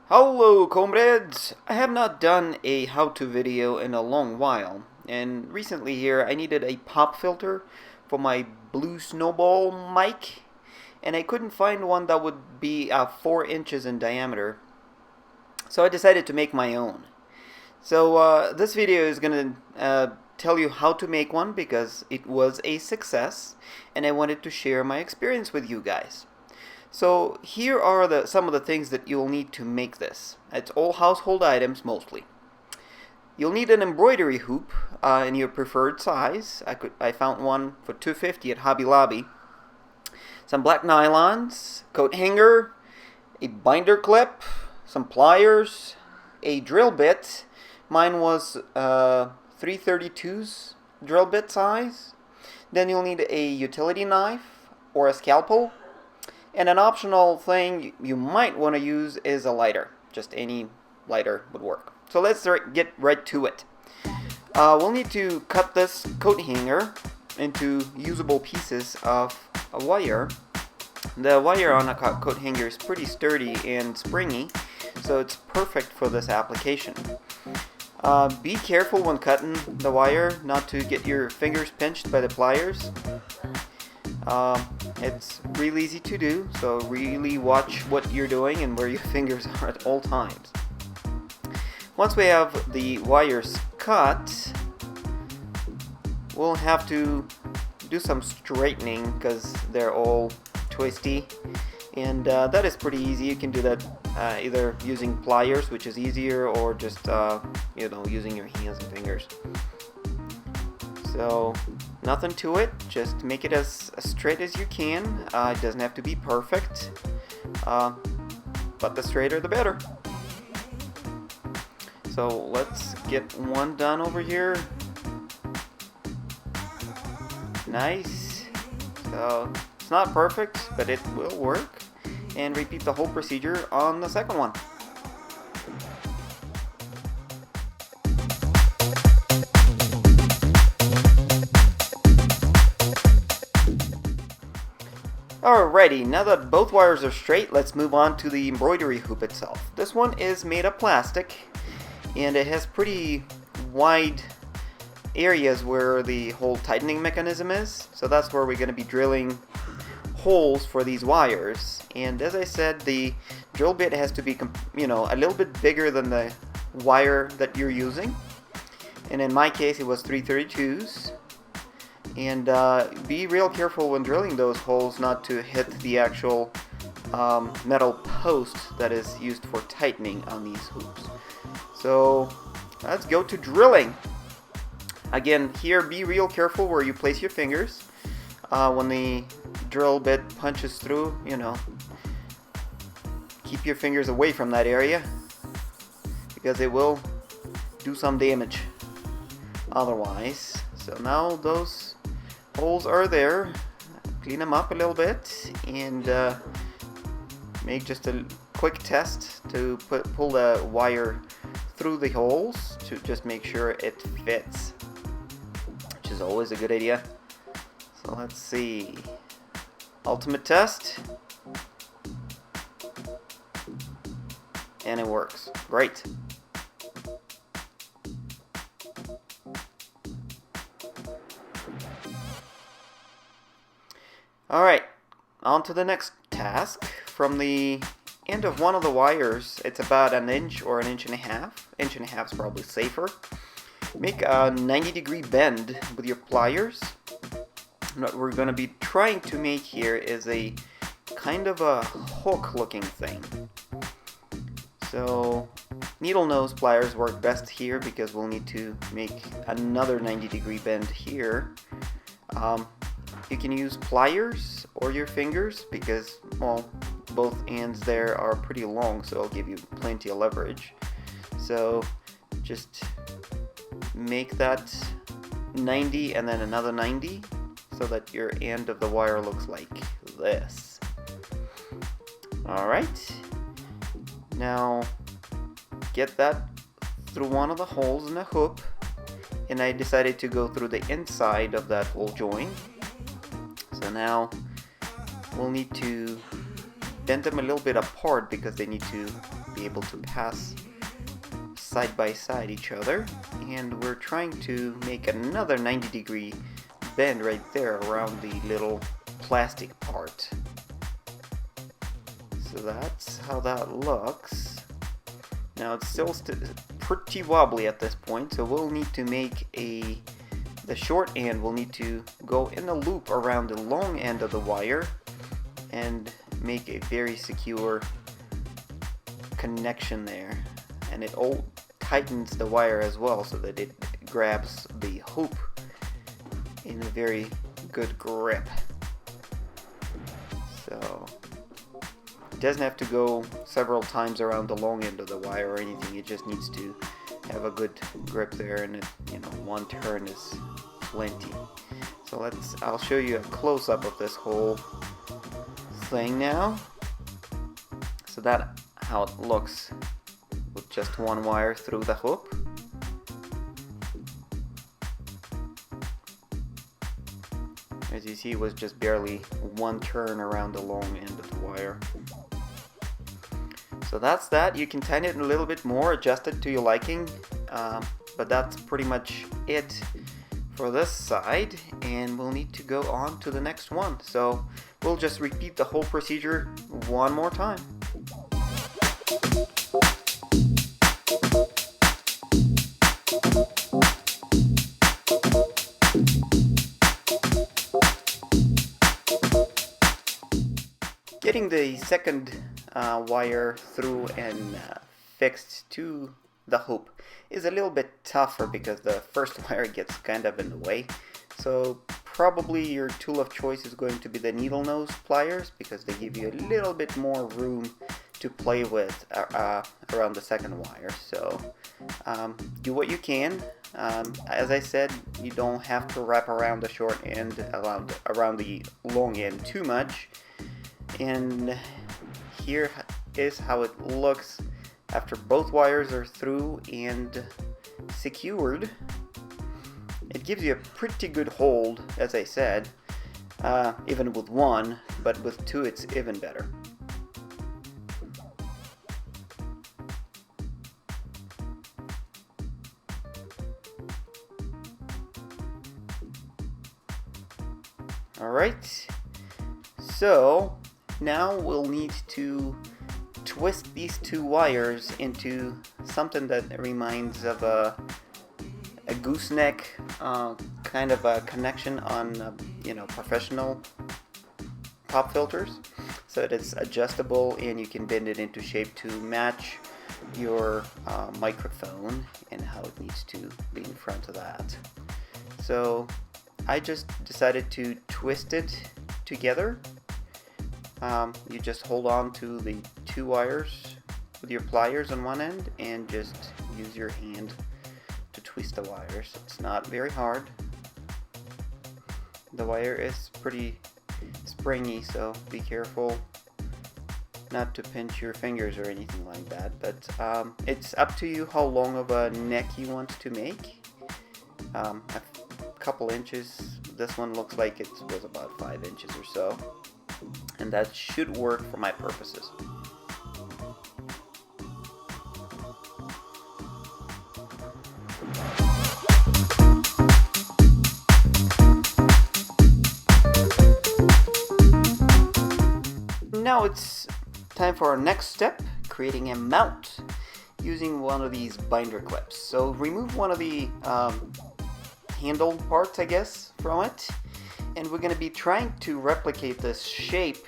Hello comrades! I have not done a how-to video in a long while, and recently here I needed a pop filter for my Blue Snowball mic, and I couldn't find one that would be 4 inches in diameter, so I decided to make my own. So this video is gonna tell you how to make one because it was a success, and I wanted to share my experience with you guys. So here are some of the things that you'll need to make this. It's all household items mostly. You'll need an embroidery hoop in your preferred size. I found one for $2.50 at Hobby Lobby. Some black nylons, coat hanger, a binder clip, some pliers, a drill bit. Mine was 3/32 drill bit size. Then you'll need a utility knife or a scalpel. And an optional thing you might want to use is a lighter. Just any lighter would work. So let's get right to it. We'll need to cut this coat hanger into usable pieces of a wire. The wire on a coat hanger is pretty sturdy and springy, so it's perfect for this application. Be careful when cutting the wire not to get your fingers pinched by the pliers. It's really easy to do, so really watch what you're doing and where your fingers are at all times. Once we have the wires cut, we'll have to do some straightening because they're all twisty, and that is pretty easy. You can do that either using pliers, which is easier, or just using your hands and fingers. So nothing to it, just make it as straight as you can. It doesn't have to be perfect, but the straighter the better. So let's get one done over here. Nice. So it's not perfect, but it will work. And repeat the whole procedure on the second one. Alrighty, now that both wires are straight, let's move on to the embroidery hoop itself. This one is made of plastic, and it has pretty wide areas where the whole tightening mechanism is. So that's where we're going to be drilling holes for these wires. And as I said, the drill bit has to be a little bit bigger than the wire that you're using. And in my case, it was 3/32s. And be real careful when drilling those holes not to hit the actual metal post that is used for tightening on these hoops. So let's go to drilling. Again, here be real careful where you place your fingers. When the drill bit punches through, keep your fingers away from that area because it will do some damage otherwise. So now those holes are there. Clean them up a little bit and make just a quick test to pull the wire through the holes to just make sure it fits, which is always a good idea. So let's see. Ultimate test. And it works. Great. Alright, on to the next task. From the end of one of the wires, it's about an inch or an inch and a half. Inch and a half is probably safer. Make a 90-degree bend with your pliers. And what we're going to be trying to make here is a kind of a hook looking thing. So needle nose pliers work best here because we'll need to make another 90-degree bend here. You can use pliers or your fingers because, well, both ends there are pretty long, so it'll give you plenty of leverage. So just make that 90 and then another 90 so that your end of the wire looks like this. Alright, now get that through one of the holes in the hoop, and I decided to go through the inside of that hole joint. So now we'll need to bend them a little bit apart because they need to be able to pass side by side each other, and we're trying to make another 90-degree bend right there around the little plastic part. So that's how that looks. Now it's still pretty wobbly at this point, so we'll need to make the short end will need to go in a loop around the long end of the wire and make a very secure connection there, and it all tightens the wire as well so that it grabs the hoop in a very good grip. So it doesn't have to go several times around the long end of the wire or anything, it just needs to have a good grip there, and it, you know, one turn is plenty. So I'll show you a close-up of this whole thing now. So that's how it looks with just one wire through the hoop. As you see, it was just barely one turn around the long end of the wire. So that's that. You can tighten it a little bit more, adjust it to your liking, but that's pretty much it for this side, and we'll need to go on to the next one. So we'll just repeat the whole procedure one more time. Getting the second wire through and fixed to the hoop is a little bit tougher because the first wire gets kind of in the way. So probably your tool of choice is going to be the needle nose pliers, because they give you a little bit more room to play with around the second wire. So do what you can. As I said, you don't have to wrap around the short end around the long end too much. And here is how it looks after both wires are through and secured. It gives you a pretty good hold, as I said, even with one, but with two it's even better. Alright, so now we'll need to twist these two wires into something that reminds of a gooseneck kind of a connection on professional pop filters, so that it's adjustable and you can bend it into shape to match your microphone and how it needs to be in front of that. So I just decided to twist it together. You just hold on to the two wires with your pliers on one end and just use your hand to twist the wires. It's not very hard. The wire is pretty springy, so be careful not to pinch your fingers or anything like that, but it's up to you how long of a neck you want to make. A couple inches. This one looks like it was about 5 inches or so, and that should work for my purposes. Now it's time for our next step, creating a mount using one of these binder clips. So remove one of the handle parts, I guess, from it, and we're going to be trying to replicate this shape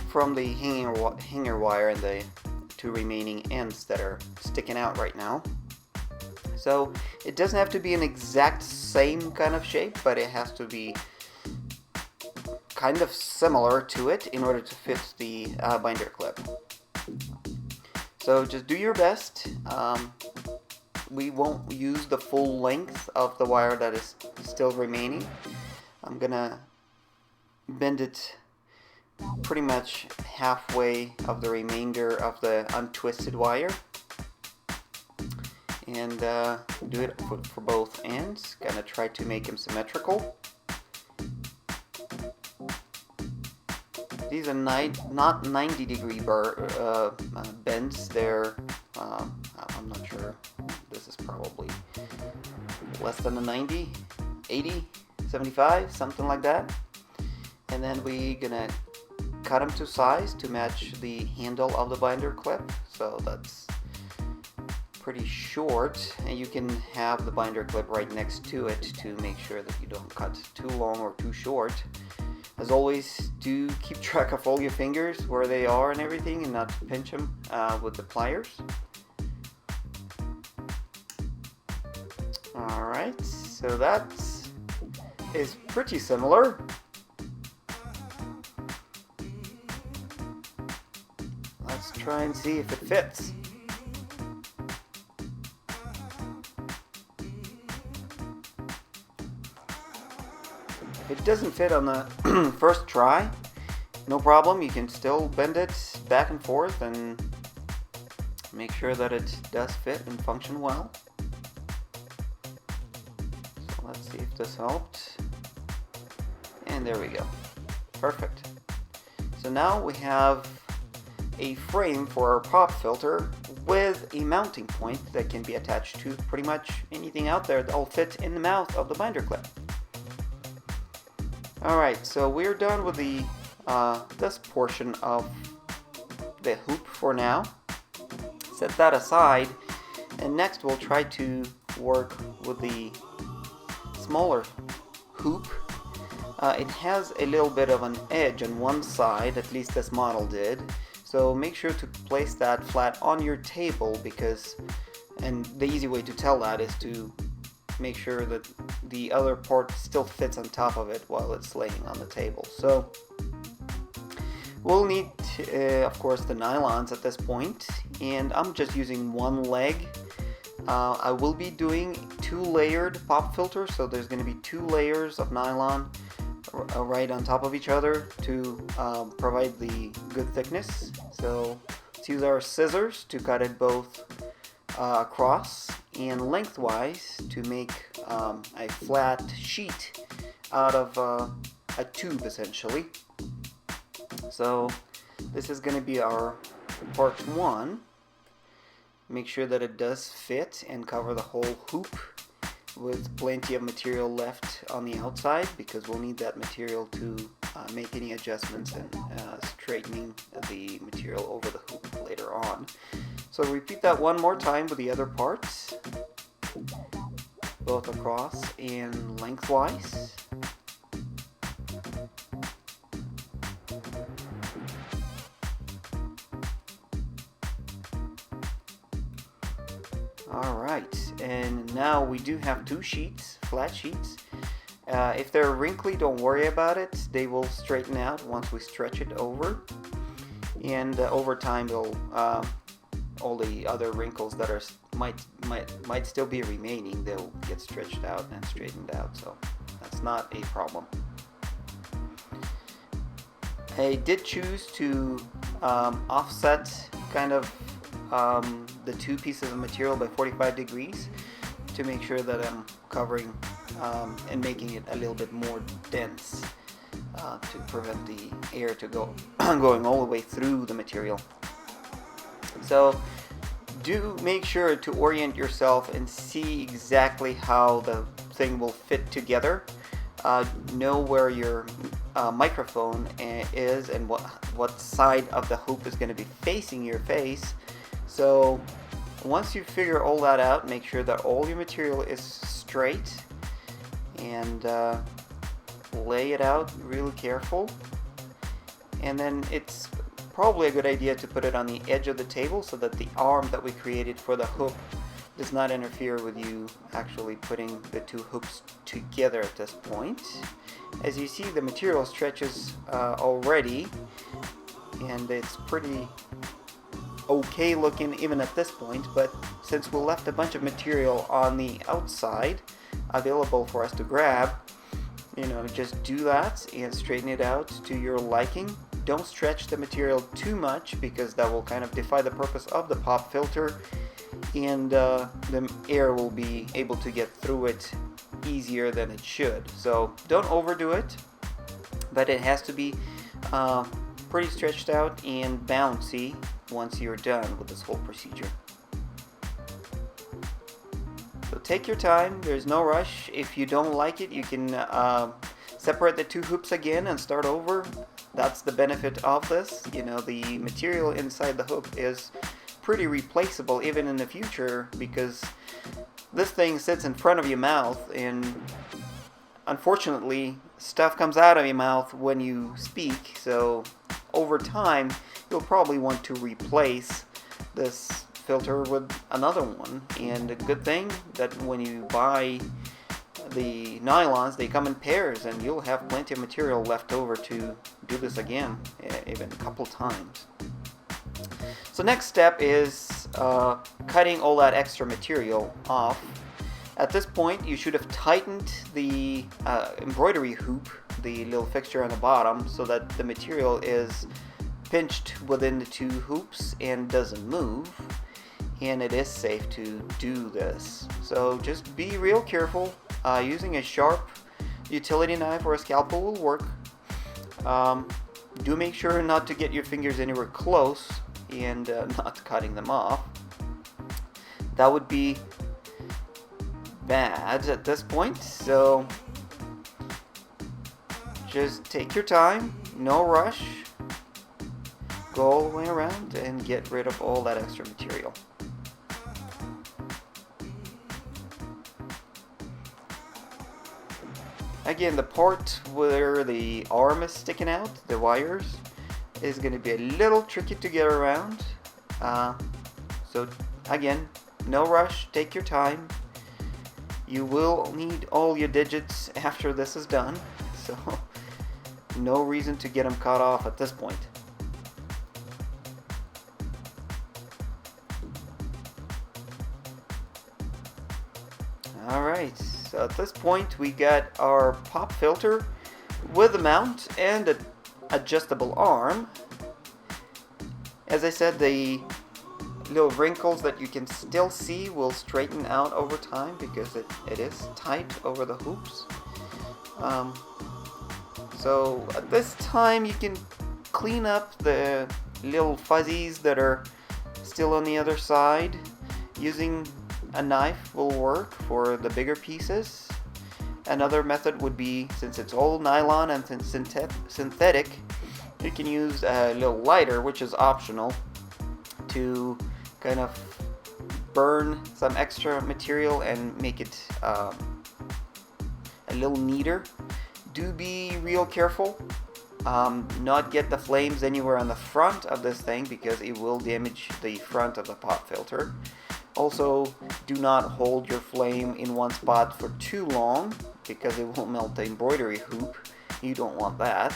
from the hanger wire and the two remaining ends that are sticking out right now. So it doesn't have to be an exact same kind of shape, but it has to be kind of similar to it in order to fit the binder clip. So just do your best. We won't use the full length of the wire that is still remaining. I'm gonna bend it pretty much halfway of the remainder of the untwisted wire, and do it for both ends. Gonna try to make them symmetrical. These are not 90-degree bends. They're, I'm not sure, this is probably less than a 90, 80, 75, something like that. And then we're gonna cut them to size to match the handle of the binder clip. So that's pretty short, and you can have the binder clip right next to it to make sure that you don't cut too long or too short. As always, do keep track of all your fingers, where they are and everything, and not pinch them with the pliers. Alright, so that is pretty similar. Let's try and see if it fits. If it doesn't fit on the first try, no problem. You can still bend it back and forth and make sure that it does fit and function well. So let's see if this helped. And there we go. Perfect. So now we have a frame for our pop filter with a mounting point that can be attached to pretty much anything out there that will fit in the mouth of the binder clip. Alright, so we're done with the this portion of the hoop for now. Set that aside, and next we'll try to work with the smaller hoop. It has a little bit of an edge on one side, at least this model did. So make sure to place that flat on your table, because, and the easy way to tell that is to make sure that the other part still fits on top of it while it's laying on the table. So we'll need of course the nylons at this point, and I'm just using one leg. I will be doing 2 layered pop filters, so there's going to be 2 layers of nylon right on top of each other to provide the good thickness. So let's use our scissors to cut it both across and lengthwise to make a flat sheet out of a tube, essentially. So this is going to be our part 1. Make sure that it does fit and cover the whole hoop with plenty of material left on the outside, because we'll need that material to make any adjustments and straightening the material over the hoop later on. So repeat that one more time with the other parts, both across and lengthwise. Alright, and now we do have 2 sheets, flat sheets. If they're wrinkly, don't worry about it. They will straighten out once we stretch it over. And over time, they'll all the other wrinkles that are might still be remaining, they'll get stretched out and straightened out, so that's not a problem. I did choose to offset kind of the 2 pieces of material by 45 degrees to make sure that I'm covering and making it a little bit more dense to prevent the air to go going all the way through the material. So do make sure to orient yourself and see exactly how the thing will fit together. Know where your microphone is and what side of the hoop is going to be facing your face. So once you figure all that out, make sure that all your material is straight and lay it out really careful. And then it's probably a good idea to put it on the edge of the table so that the arm that we created for the hook does not interfere with you actually putting the 2 hooks together at this point. As you see, the material stretches already, and it's pretty okay looking even at this point, but since we left a bunch of material on the outside available for us to grab, just do that and straighten it out to your liking. Don't stretch the material too much, because that will kind of defy the purpose of the pop filter, and the air will be able to get through it easier than it should. So don't overdo it, but it has to be pretty stretched out and bouncy once you're done with this whole procedure. So take your time, there's no rush. If you don't like it, you can separate the two hoops again and start over. That's the benefit of this. You know, the material inside the hoop is pretty replaceable even in the future, because this thing sits in front of your mouth, and unfortunately stuff comes out of your mouth when you speak, so over time you'll probably want to replace this filter with another one. And a good thing that when you buy the nylons, they come in pairs, and you'll have plenty of material left over to do this again, even a couple times. So next step is cutting all that extra material off. At this point, you should have tightened the embroidery hoop, the little fixture on the bottom, so that the material is pinched within the two hoops and doesn't move. And it is safe to do this. So just be real careful. Using a sharp utility knife or a scalpel will work. Do make sure not to get your fingers anywhere close and not cutting them off. That would be bad at this point, so just take your time, no rush, go all the way around and get rid of all that extra material. Again, the part where the arm is sticking out, the wires, is going to be a little tricky to get around, so again, no rush, take your time. You will need all your digits after this is done, so no reason to get them cut off at this point. Alright, so at this point we got our pop filter with a mount and an adjustable arm. As I said, the little wrinkles that you can still see will straighten out over time because it is tight over the hoops. So at this time you can clean up the little fuzzies that are still on the other side. Using a knife will work for the bigger pieces. Another method would be, since it's all nylon and synthetic, you can use a little lighter, which is optional, to kind of burn some extra material and make it a little neater. Do be real careful, not get the flames anywhere on the front of this thing, because it will damage the front of the pop filter. Also, do not hold your flame in one spot for too long, because it will melt the embroidery hoop. You don't want that.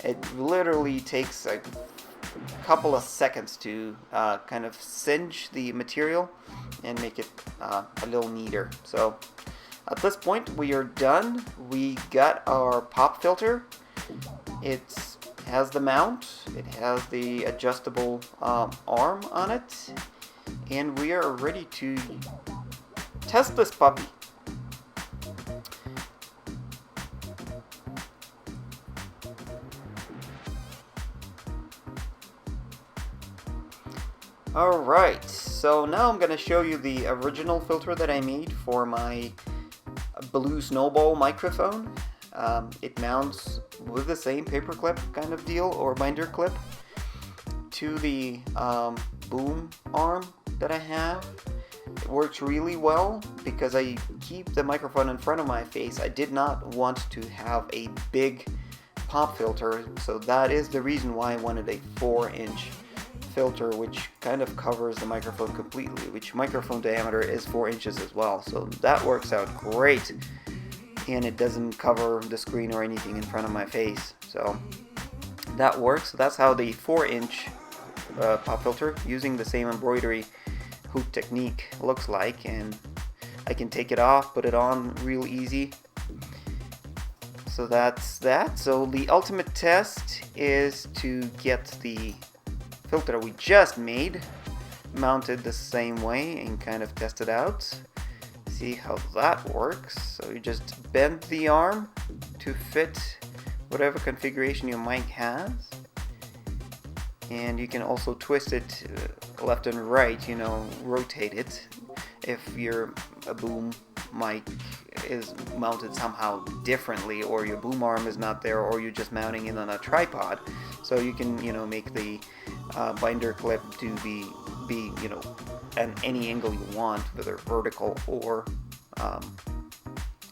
It literally takes a couple of seconds to kind of singe the material and make it a little neater. So at this point we are done. We got our pop filter. It has the mount, it has the adjustable arm on it, and we are ready to test this puppy. Alright, so now I'm going to show you the original filter that I made for my Blue Snowball microphone. It mounts with the same paperclip kind of deal, or binder clip, to the boom arm that I have. It works really well because I keep the microphone in front of my face. I did not want to have a big pop filter, so that is the reason why I wanted a 4-inch filter, which kind of covers the microphone completely, which microphone diameter is 4 inches as well, so that works out great, and it doesn't cover the screen or anything in front of my face, so that works. That's how the 4-inch pop filter using the same embroidery hoop technique looks like, and I can take it off, put it on real easy. So that's that. So the ultimate test is to get the filter we just made mounted the same way and kind of test it out, see how that works. So you just bend the arm to fit whatever configuration your mic has, and you can also twist it left and right, you know, rotate it if your boom mic is mounted somehow differently, or your boom arm is not there, or you're just mounting it on a tripod. So you can, you know, make the binder clip to be you know, at any angle you want, whether vertical or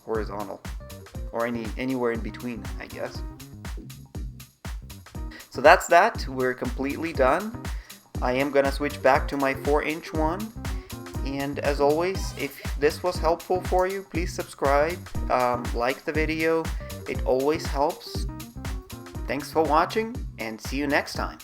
horizontal, or anywhere in between, I guess. So that's that. We're completely done. I am gonna switch back to my 4-inch one. And as always, if this was helpful for you, please subscribe, like the video. It always helps. Thanks for watching, and see you next time.